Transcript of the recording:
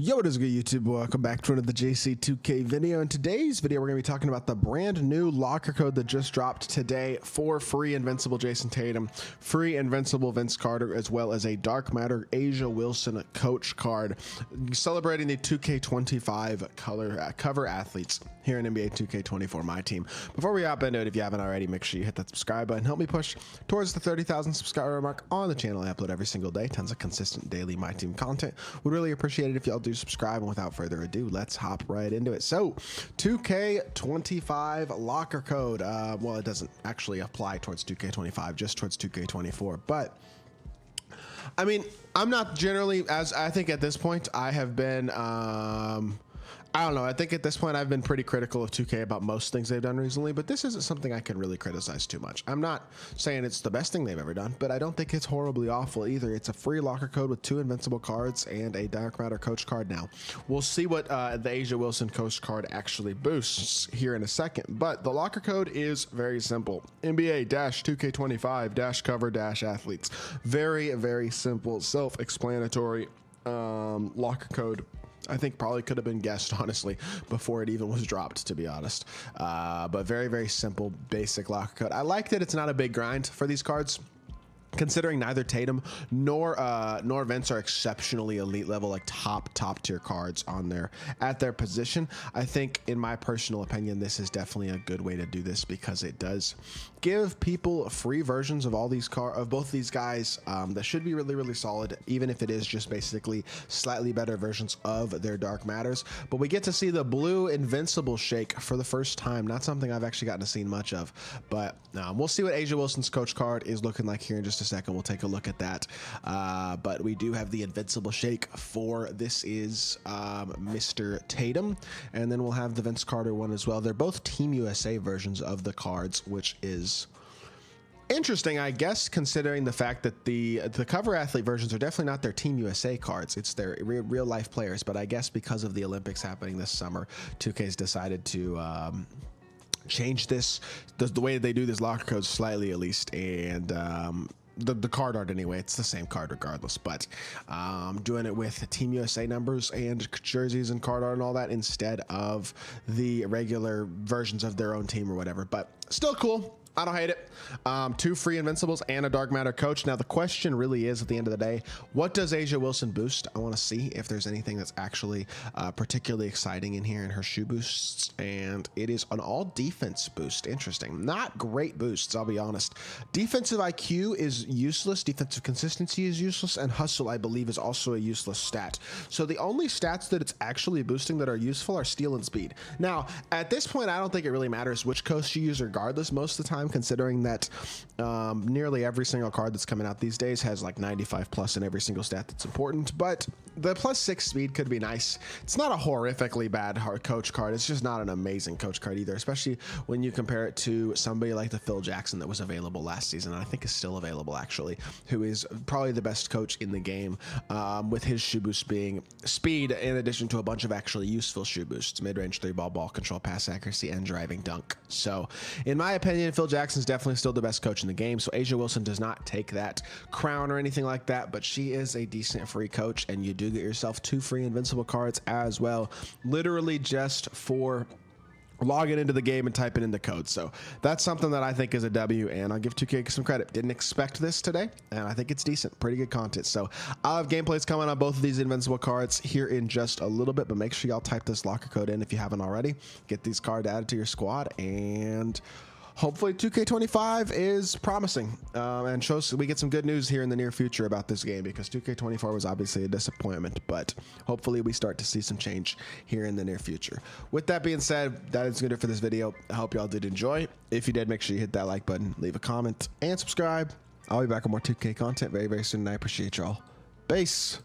Yo, what is good, YouTube? Welcome back to another JC2K video. In today's video, we're going to be talking about the brand new locker code that just dropped today for free Invincible Jason Tatum, free Invincible Vince Carter, as well as a Dark Matter A'ja Wilson coach card, celebrating the 2K25 cover athletes here in NBA 2K24 MyTEAM. Before we hop into it, if you haven't already, make sure you hit that subscribe button. Help me push towards the 30,000 subscriber mark on the channel. I upload every single day, tons of consistent daily MyTEAM content. Would really appreciate it if y'all do subscribe, and without further ado, let's hop right into it. So 2K25 locker code, well, it doesn't actually apply towards 2K25, just towards 2K24, but I mean, I'm not generally, as I think at this point I have been I don't know. I think at this point I've been pretty critical of 2K about most things they've done recently, but this isn't something I can really criticize too much. I'm not saying it's the best thing they've ever done, but I don't think it's horribly awful either. It's a free locker code with 2 invincible cards and a Dark Matter coach card now. We'll see what the A'ja Wilson coach card actually boosts here in a second, but the locker code is very simple. NBA-2K25-cover-athletes. Very, very simple, self-explanatory locker code. I think probably could have been guessed, honestly, before it even was dropped, to be honest. But very, very simple, basic locker code. I like that it's not a big grind for these cards, considering neither Tatum nor Vince are exceptionally elite level, like top tier cards on at their position. I think, in my personal opinion, this is definitely a good way to do this because it does give people free versions of all these both these guys that should be really, really solid, even if it is just basically slightly better versions of their Dark Matters. But we get to see the blue Invincible shake for the first time. Not something I've actually gotten to see much of, but we'll see what A'ja Wilson's coach card is looking like here in just a second. We'll take a look at that, but we do have the Invincible shake for this is Mr. Tatum, and then we'll have the Vince Carter one as well. They're both Team USA versions of the cards, which is interesting, I guess, considering the fact that the cover athlete versions are definitely not their Team USA cards. It's their real life players, but I guess because of the Olympics happening this summer, 2K's decided to change this, the way they do this locker code slightly, at least, and the card art anyway, it's the same card regardless, but doing it with Team USA numbers and jerseys and card art and all that instead of the regular versions of their own team or whatever. But still cool. I don't hate it. 2 free Invincibles and a Dark Matter coach. Now the question really is, at the end of the day, what does A'ja Wilson boost? I want to see if there's anything that's actually particularly exciting in here in her shoe boosts, and it is an all defense boost. Interesting. Not great boosts, I'll be honest. Defensive IQ is useless, defensive consistency is useless, and hustle, I believe, is also a useless stat. So the only stats that it's actually boosting that are useful are steal and speed. Now at this point, I don't think it really matters which coach you use regardless most of the time, considering that nearly every single card that's coming out these days has like 95 plus in every single stat that's important. But the +6 speed could be nice. It's not a horrifically bad coach card. It's just not an amazing coach card either, especially when you compare it to somebody like the Phil Jackson that was available last season, and I think is still available actually, who is probably the best coach in the game, with his shoe boost being speed in addition to a bunch of actually useful shoe boosts: mid-range 3-ball, ball control, pass accuracy, and driving dunk. So in my opinion, Phil Jackson's definitely still the best coach in the game, so A'ja Wilson does not take that crown or anything like that, but she is a decent free coach, and you do get yourself 2 free Invincible cards as well, literally just for logging into the game and typing in the code. So that's something that I think is a W, and I'll give 2K some credit. Didn't expect this today, and I think it's decent, pretty good content. So I'll have gameplays coming on both of these Invincible cards here in just a little bit, but make sure y'all type this locker code in if you haven't already. Get these cards added to your squad, and hopefully 2K25 is promising and shows we get some good news here in the near future about this game, because 2K24 was obviously a disappointment, but hopefully we start to see some change here in the near future. With that being said, that is good for this video. I hope y'all did enjoy. If you did, make sure you hit that like button, leave a comment, and subscribe. I'll be back with more 2K content very, very soon, and I appreciate y'all. Peace.